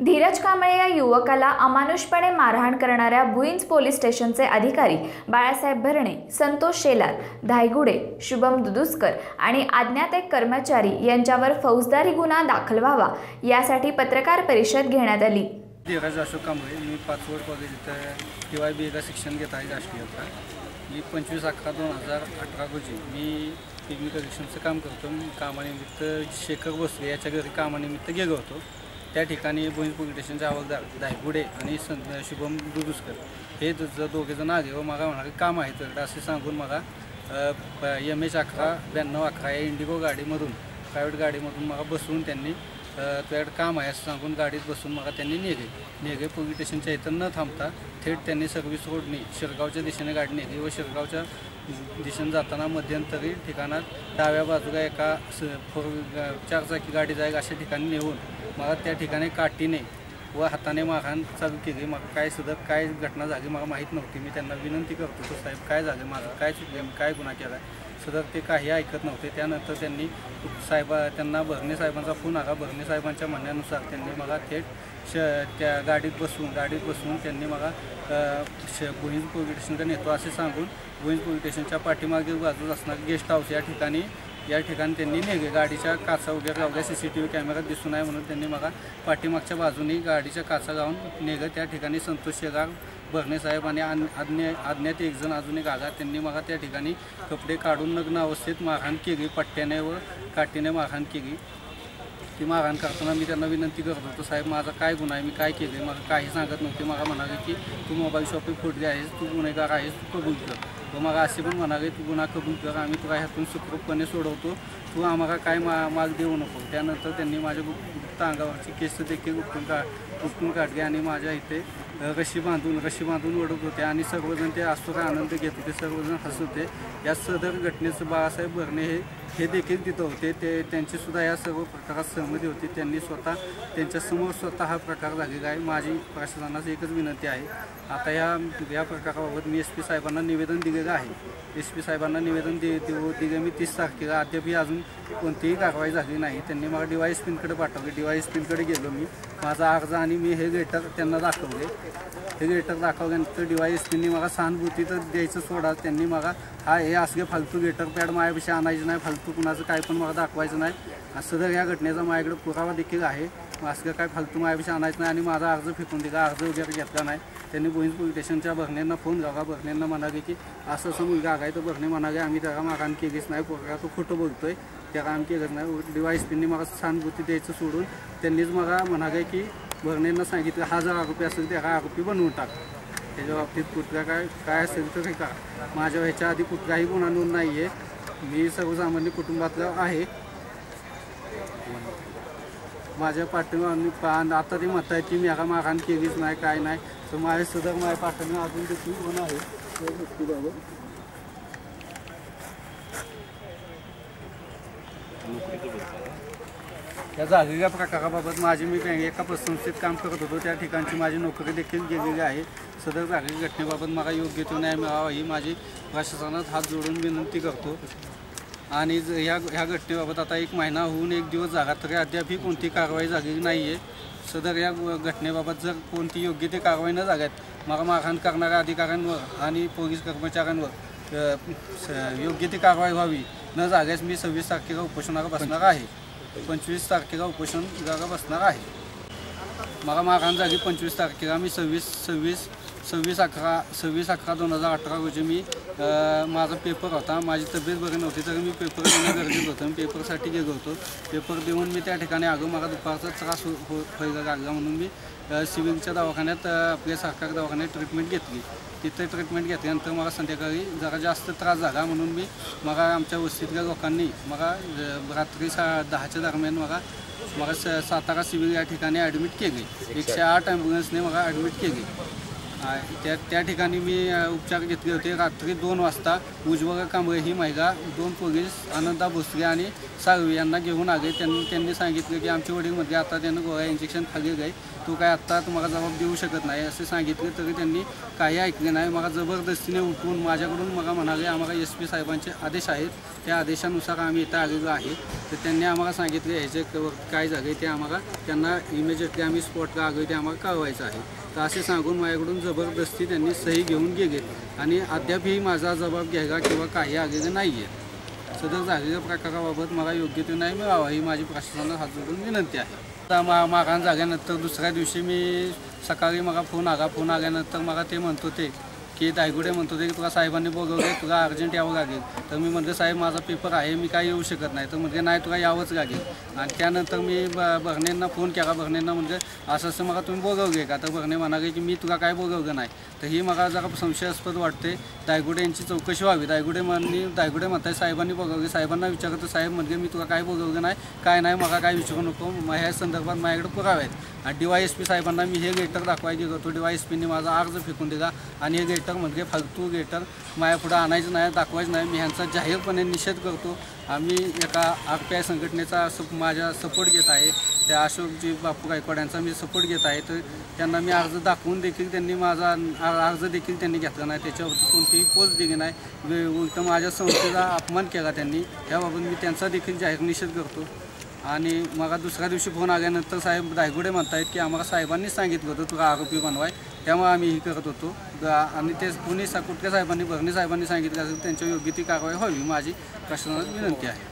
धीरज कांबळे या युवकाला अमानुषपणे मारहाण करणाऱ्या भुईंज पोलीस स्टेशनचे अधिकारी बाळासाहेब भरणे, संतोष शेलार, धायगुडे, शुभम दुदुस्कर आणि अज्ञात एक कर्मचारी यांच्यावर फौजदारी गुन्हा दाखल व्हावा यासाठी पत्रकार परिषद घेण्यात आली। धीरज अशोक कांबळे, मी पाचवड कॉलेज इथं TYB शिक्षण घेत आहे राष्ट्रीयता। मी 25/11/2018 रोजी मी पिकनिक कलेक्शनचं काम करतो। कामानिमित्त शेखर भोसले याच्या घरी कामानिमित्त गेलो होतो। त्या ठिकाणी भुईंज पोलीस स्टेशनचे हवालदार धायगुडे आणि शुभम दुदुस्कर हे दोघे जण आले व मला म्हणाले काम आहे तर असे सांगून मला MH119211 या इंडिगो गाडीमधून प्रायव्हेट गाडीमधून मला बसवून त्यांनी तुझ्याकडे काम आहे असं सांगून गाडीत बसून मला त्यांनी नेगे पोलीस स्टेशनच्या इथं न थांबता थेट त्यांनी सर्व्हिस रोडनी शिरगावच्या दिशेने गाडी नेली व शिरगावच्या दिशेने जाताना मध्यंतरी ठिकाणात डाव्या बाजूला एका 4 चाकी गाडी जाईल अशा ठिकाणी नेऊन मला त्या ठिकाणी काठीने व हाताने मारहाण चालू केली। मला काय घटना झाली मला माहीत नव्हती। मी त्यांना विनंती करतो तो साहेब काय झालं, माझं काय चुकलं, मी काय गुन्हा केला सदर ते काही ऐकत नव्हते। त्यानंतर त्यांनी त्यांना भरणे साहेबांचा फोन आला। भरणे साहेबांच्या म्हणण्यानुसार त्यांनी मला थेट त्या गाडीत बसवून त्यांनी मला भुईंज पोलीस स्टेशनला नेतो असे सांगून भुईंज पोलीस स्टेशनच्या पाठीमागील बाजूस असणारे गेस्ट हाऊस या ठिकाणी त्यांनी नेले। गाडीच्या काचा वगैरे लावल्या, CCTV कॅमेऱ्यात दिसून आहे म्हणून त्यांनी मला पाठीमागच्या बाजूने गाडीच्या काचा लावून नेलं। त्या ठिकाणी संतोष शेलार, भरणे साहेब आणि अज्ञात एक जण अजून एक आला। त्यांनी मला त्या ठिकाणी कपडे काढून नग्न अवस्थेत मारहाण केली, पट्ट्याने व काठीने मारहाण केली। ती मारहाण करताना मी त्यांना विनंती करत होतो साहेब माझा काय गुन्हा आहे, मी काय केले, मला काही सांगत नव्हते। मला म्हणाले की तू मोबाईल शॉपिंग खोटली आहेस, तू गुन्हेगार आहेस, तू कबूल कर। व मला असे पण म्हणाले तू गुन्हा कबूल कर, आम्ही तुला ह्यातून सुखरूपपणे सोडवतो, तू आम्हाला काय माग देऊ नको। त्यानंतर त्यांनी माझ्या गुप्त अंगावरची केस देखील उपटून काढली आणि माझ्या इथे रशी बांधून ओढत होते आणि सर्वजण ते आसुरा आनंद घेत होते, सर्वजण हसत होते। या सदर घटनेचं बाळासाहेब भरणे हे देखील तिथं होते। त्यांची सुद्धा या सर्व प्रकारात सहमती होती। त्यांनी त्यांच्यासमोर हा प्रकार झालेला आहे। माझी प्रशासनास एकच विनंती आहे, आता या प्रकाराबाबत मी SP साहेबांना निवेदन दिलेलं आहे। SP साहेबांना निवेदन दिले मी 30 तारखेला, अद्यापही अजून कोणतीही कारवाई झाली नाही। त्यांनी मला DYSPकडे पाठवले, DYSPकडे गेलो मी, माझा अर्ज आणि मी हे लेटर त्यांना दाखवले। हे लेटर दाखवल्यानंतर DYSPनी मला सहानुभूती तर द्यायचं सोडा, त्यांनी मला हे असले फालतू लेटर पॅड माझ्यापेक्षा आणायचं नाही, फालतू कुणाचं काय पण मला दाखवायचं नाही असं जर या घटनेचा माझ्याकडे पुरावा देखील आहे। असं काय फालतू माझ्यापेक्षा आणायचं नाही आणि माझा अर्ज फेकून दिला, अर्ज वगैरे घेतला नाही। त्यांनी भुईंज पोलीस स्टेशनच्या भरणेंना फोन लावला, भरणेंना म्हणाले की असं मुलगा आहे, तर भरणे म्हणाले आम्ही त्याला मारहाण केलीच नाही, पोरगा तो खोटं बोलतोय, त्याला आम्ही केलंच नाही। DYSPनी मला सहानुभूती द्यायचं सोडून त्यांनीच मला म्हणाले की भरणेंना सांगितलं 1000 रुपये असेल त्याला आरोपी बनवून टाक। त्याच्या बाबतीत कुठल्या काय असेल तर का माझ्या ह्याच्या आधी कुठलाही गुन्हा नोंद नाही आहे, मी सर्वसामान्य कुटुंबातला आहे। माझ्या पाठीमागे आता ते म्हणत आहेत की मी मारहाण केलीच नाही, काय नाही, तर माझ्या पाठीमागे अजून देखील गुन्हा आहे त्या गोष्टीबाबत। या झालेल्या प्रकाराबाबत मी एका पतसंस्थेत काम करत होतो, त्या ठिकाणची माझी नोकरी देखील गेलेली आहे। सदर झालेल्या घटनेबाबत मला योग्य तो न्याय मिळावा ही माझी प्रशासनात हात जोडून विनंती करतो। आणि ह्या घटनेबाबत आता 1 महिना होऊन 1 दिवस झाला तरी अद्यापही कोणती कारवाई झालेली नाही आहे। सदर या घटनेबाबत जर कोणती योग्य ते कारवाई न झाल्यात मला मारहाण करणाऱ्या अधिकाऱ्यांवर आणि पोलीस कर्मचाऱ्यांवर योग्य ती कारवाई व्हावी, न झाल्यास मी 26 तारखेला उपोषणाला बसणार आहे। 25 तारखेला उपोषणाला बसणार आहे। मला मारहाण झाली 25 तारखेला। मी 26/11/2018 रोजी मी माझा पेपर होता, माझी तब्येत बरी नव्हती तर मी पेपर देणं गरजेचं होतं। मी पेपरसाठी गेलो होतो, पेपर देऊन मी त्या ठिकाणी आलो, मला दुपारचा त्रास व्हायला लागला म्हणून मी सिव्हिलच्या दवाखान्यात आपल्या सरकारी दवाखान्यात ट्रीटमेंट घेतली। तिथे ट्रीटमेंट घेतल्यानंतर मला संध्याकाळी जरा जास्त त्रास झाला म्हणून मला आमच्या वस्तीतल्या लोकांनी मला रात्री 10च्या दरम्यान मला सातारा सिव्हिल या ठिकाणी ॲडमिट केले। 108 ॲम्ब्युलन्सने मला ॲडमिट केली। त्या ठिकाणी मी उपचार घेतले होते। रात्री 2 वाजता उज्ज्वल कांबळे ही महिला 2 पोलीस आनंदा भोसले आणि साळवी यांना घेऊन आले। त्यांनी सांगितलं की आमच्या वडीलमध्ये आता त्यानं गोळ्या इंजेक्शन खाल्लेलं आहे, तो काय आत्ता तुम्हाला जबाब देऊ शकत नाही असे सांगितले, तरी त्यांनी काही ऐकले नाही। मला जबरदस्तीने उठवून माझ्याकडून मला म्हणाले आम्हाला SP साहेबांचे आदेश आहेत, त्या आदेशानुसार आम्ही इथं आलेलो आहे. तर त्यांनी आम्हाला सांगितलं ह्याचे काय झालं ते आम्हाला त्यांना इमिजिएटली आम्ही स्पॉटला आलो ते आम्हाला कळवायचं आहे. तर असे सांगून माझ्याकडून जबरदस्ती त्यांनी सही घेऊन गेले आणि अद्यापही माझा जबाब घ्यायला किंवा काही आलेलं नाही आहे. सदर झालेल्या प्रकाराबाबत मला योग्य तो न्याय मिळावा ही माझी प्रशासनाला हात जोडून विनंती आहे. मारहाण झाल्यानंतर दुसऱ्या दिवशी मी सकाळी मला फोन आल्यानंतर मला ते म्हणत होते की दायगुडे म्हणत होते की तुला साहेबांनी बोलवले, तुला अर्जंट यावं लागेल. तर मी म्हटलं साहेब माझा पेपर आहे, मी काही येऊ शकत नाही. तर म्हणजे नाही तुला यावंच लागेल. आणि त्यानंतर मी बर्नेंना फोन केला. बर्नेंना म्हणजे असं मला तुम्ही बोलवले का? तर बर्ने म्हणाले की मी तुला काय बोलवलं नाही. तर ही मला जरा संशयास्पद वाटते. दायगुडे यांची चौकशी व्हावी. दायगुडे म्हणताय साहेबांनी बोलवले. साहेबांना विचारतं साहेब म्हणजे मी तुला काय बोलवलं नाही, काय नाही, मला काय विचारू नको. ह्या संदर्भात माझ्याकडे पुरावे आहेत. आणि DYSP साहेबांना मी हे लेटर दाखवायला गेलो होतो. DYSPने माझा अर्ज फेकून दिला आणि हे लेटर म्हणजे फालतू लेटर माझ्या पुढं आणायचं नाही, दाखवायचं नाही. मी ह्यांचा जाहीरपणे निषेध करतो. आम्ही एका RPI संघटनेचा माझ्या सपोर्ट घेत आहे. त्या अशोकजी बापू गायकवाड यांचा मी सपोर्ट घेत आहे. तर त्यांना मी अर्ज दाखवून देखील त्यांनी माझा अर्ज देखील त्यांनी घेतला नाही. त्याच्यावरती कोणतीही पोच दिली नाही. उलट माझ्या संस्थेचा अपमान केला त्यांनी. याबाबत मी त्यांचा देखील जाहीर निषेध करतो. आणि मला दुसऱ्या दिवशी फोन आल्यानंतर साहेब दायगुडे म्हणतायत की आम्हाला साहेबांनीच सांगितलं होतं तुला आरोपी बनवाय, त्यामुळे आम्ही ही करत होतो. आणि ते कुठल्या साहेबांनी बर्ने साहेबांनी सांगितलं असेल त्यांच्या योग्य ती कारवाई व्हावी माझी प्रशासनाला विनंती आहे.